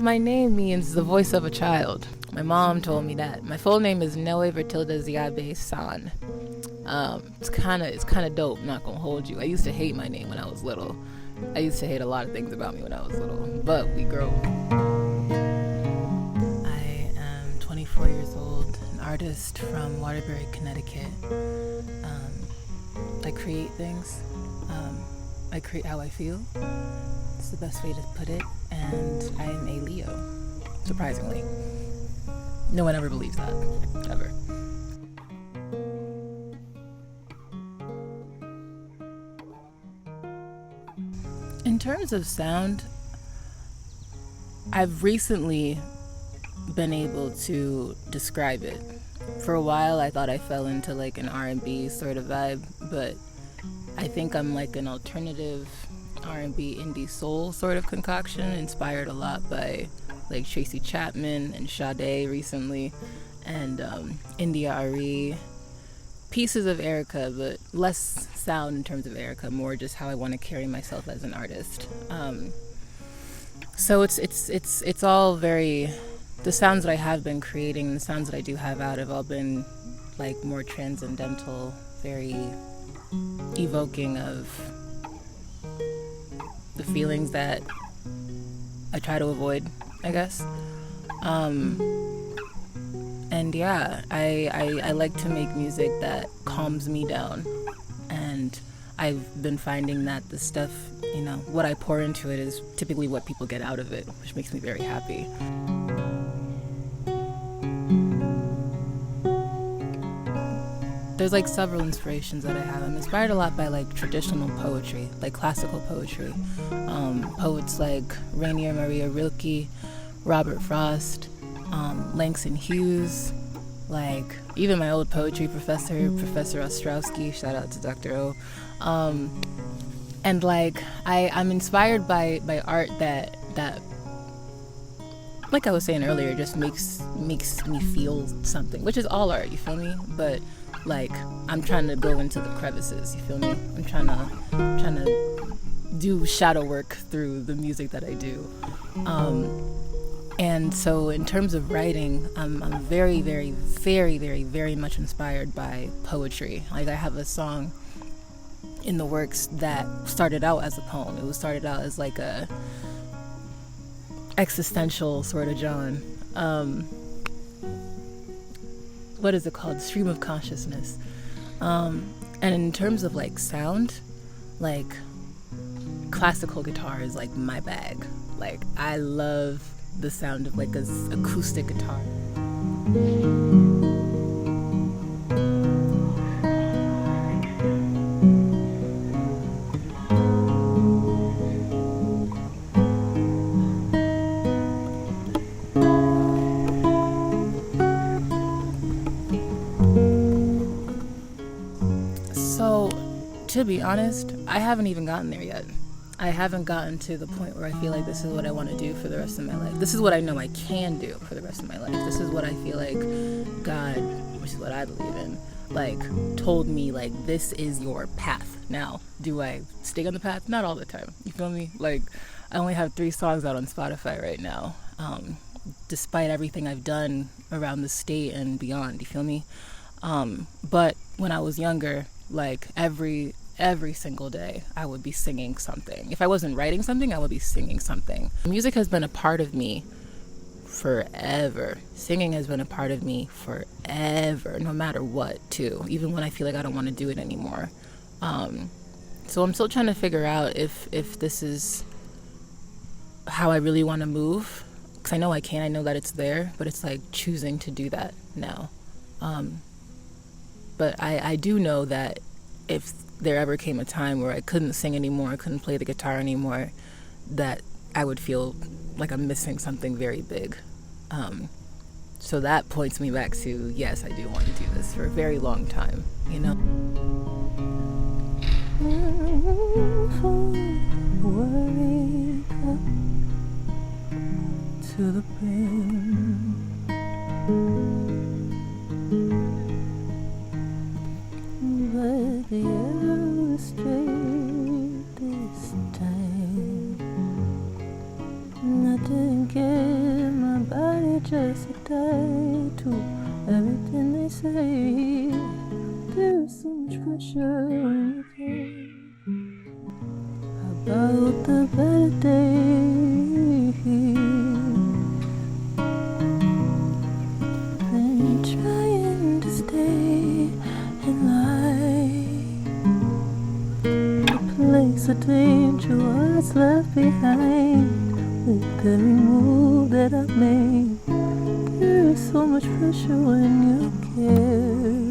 my name means the voice of a child. My mom told me that. My full name is Nehway San. It's kind of dope, not gonna hold you. I used to hate my name when I was little. I used to hate a lot of things about me when I was little, but we grow. I am 24 years old, an artist from Waterbury, Connecticut. I create things. I create how I feel. It's the best way to put it. And I am a Leo, surprisingly. No one ever believes that, ever. In terms of sound, I've recently been able to describe it. For a while, I thought I fell into like an R&B sort of vibe, but I think I'm like an alternative R&B indie soul sort of concoction, inspired a lot by like Tracy Chapman and Sade recently, and India Ari, pieces of Erica, but less sound in terms of Erica, more just how I want to carry myself as an artist. So it's all very, the sounds that I have been creating, the sounds that I do have out have all been like more transcendental, very evoking of the feelings that I try to avoid, I guess. And yeah, I like to make music that calms me down. And I've been finding that the stuff, you know, what I pour into it is typically what people get out of it, which makes me very happy. There's like several inspirations that I have. I'm inspired a lot by like traditional poetry, like classical poetry. Poets like Rainier Maria Rilke, Robert Frost, Langston Hughes, like even my old poetry professor, Professor Ostrowski, shout out to Dr. O. And like I'm inspired by art that like I was saying earlier, just makes me feel something, which is all art, you feel me? But like I'm trying to go into the crevices, you feel me? I'm trying to do shadow work through the music that I do. And so in terms of writing, I'm very, very, very, very, very much inspired by poetry. Like I have a song in the works that started out as a poem. It was started out as like a existential sort of John. What is it called? Stream of consciousness. And in terms of like sound, like classical guitar is like my bag. Like I love the sound of like an acoustic guitar. So, to be honest, I haven't even gotten there yet. I haven't gotten to the point where I feel like this is what I want to do for the rest of my life. This is what I know I can do for the rest of my life. This is what I feel like God, which is what I believe in, like told me, like, this is your path. Now, do I stay on the path? Not all the time. You feel me? Like, I only have 3 songs out on Spotify right now, despite everything I've done around the state and beyond. You feel me? But when I was younger, like every single day I would be singing something. If I wasn't writing something, I would be singing something. Music has been a part of me forever. Singing has been a part of me forever, no matter what, too, even when I feel like I don't want to do it anymore. So I'm still trying to figure out if this is how I really want to move, because I know I can, I know that it's there, but it's like choosing to do that now. But I do know that if there ever came a time where I couldn't sing anymore, I couldn't play the guitar anymore, that I would feel like I'm missing something very big. So that points me back to, yes, I do want to do this for a very long time, you know? Wake up to the pain. But the arrow is straight this time. Nothing can just a die to everything they say. There's so much pressure when you think about the better days. Been trying to stay in line. The place of danger was left behind. With every move that I made, there is so much pressure when you care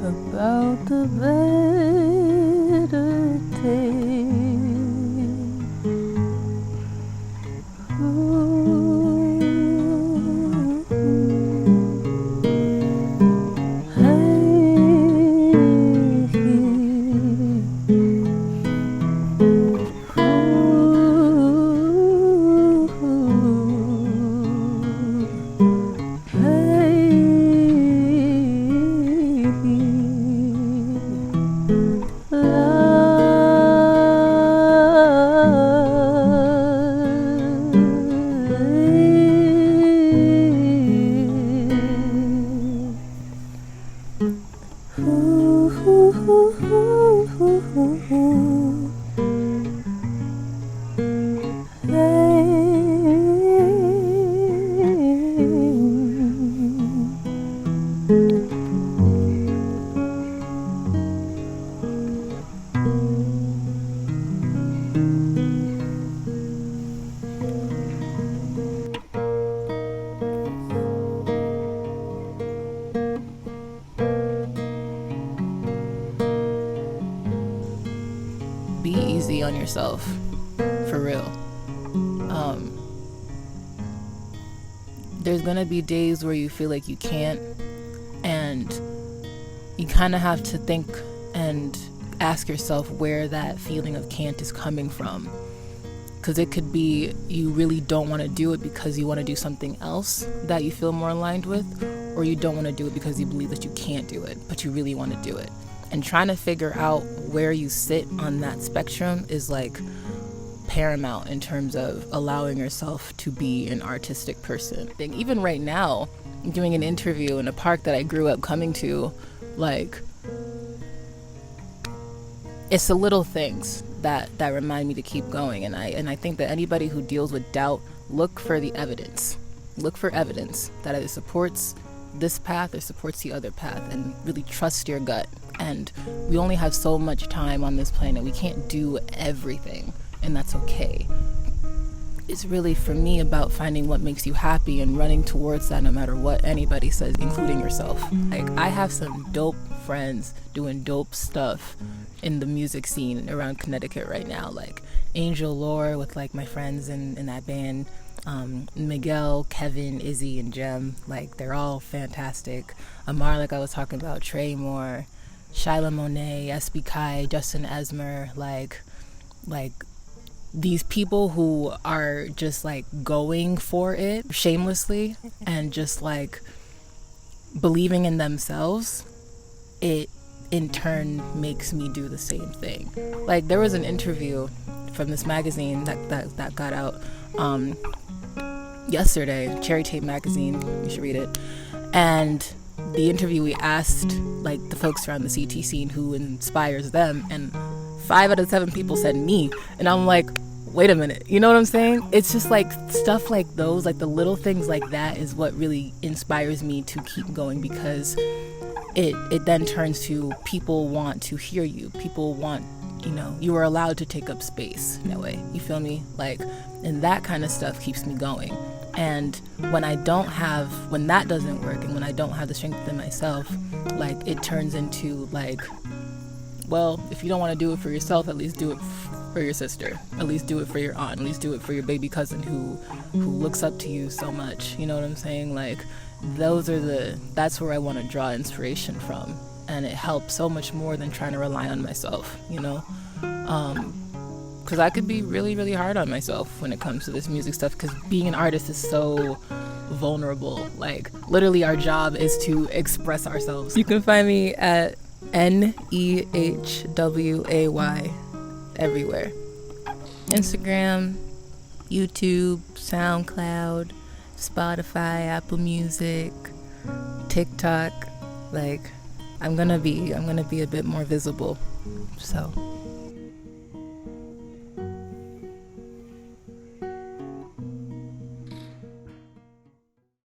about the better days. Be easy on yourself, for real. There's gonna be days where you feel like you can't, and you kind of have to think and ask yourself where that feeling of can't is coming from. Because it could be you really don't want to do it because you want to do something else that you feel more aligned with, or you don't want to do it because you believe that you can't do it, but you really want to do it. And trying to figure out where you sit on that spectrum is like paramount in terms of allowing yourself to be an artistic person. Even right now, doing an interview in a park that I grew up coming to, like, it's the little things that remind me to keep going. And I think that anybody who deals with doubt, look for the evidence. Look for evidence that either supports this path or supports the other path, and really trust your gut. And we only have so much time on this planet. We can't do everything, and that's okay. It's really, for me, about finding what makes you happy and running towards that no matter what anybody says, including yourself. Like, I have some dope friends doing dope stuff in the music scene around Connecticut right now, like Angel Lore with like my friends in that band, Miguel, Kevin, Izzy, and Jem. Like, they're all fantastic. Amar, like I was talking about, Trey Moore, Shyla Monet, SB Kai, Justin Esmer, like these people who are just like going for it shamelessly and just like believing in themselves. It in turn makes me do the same thing. Like, there was an interview from this magazine that got out yesterday, Cherry Tape magazine, you should read it. And the interview, we asked like the folks around the CT scene who inspires them, and 5 out of 7 people said me. And I'm like, wait a minute, you know what I'm saying? It's just like stuff like those, like the little things like that is what really inspires me to keep going, because it then turns to people want to hear you. People want, you are allowed to take up space in that way. You feel me? Like, and that kind of stuff keeps me going. And when that doesn't work, and when I don't have the strength within myself, like, it turns into like, well, if you don't want to do it for yourself, at least do it for your sister. At least do it for your aunt. At least do it for your baby cousin who looks up to you so much. You know what I'm saying? Like, that's where I want to draw inspiration from. And it helps so much more than trying to rely on myself, because I could be really, really hard on myself when it comes to this music stuff, because being an artist is so vulnerable. Like, literally our job is to express ourselves. You can find me at Nehway everywhere. Instagram, YouTube, SoundCloud, Spotify, Apple Music, TikTok. Like, I'm gonna be a bit more visible. So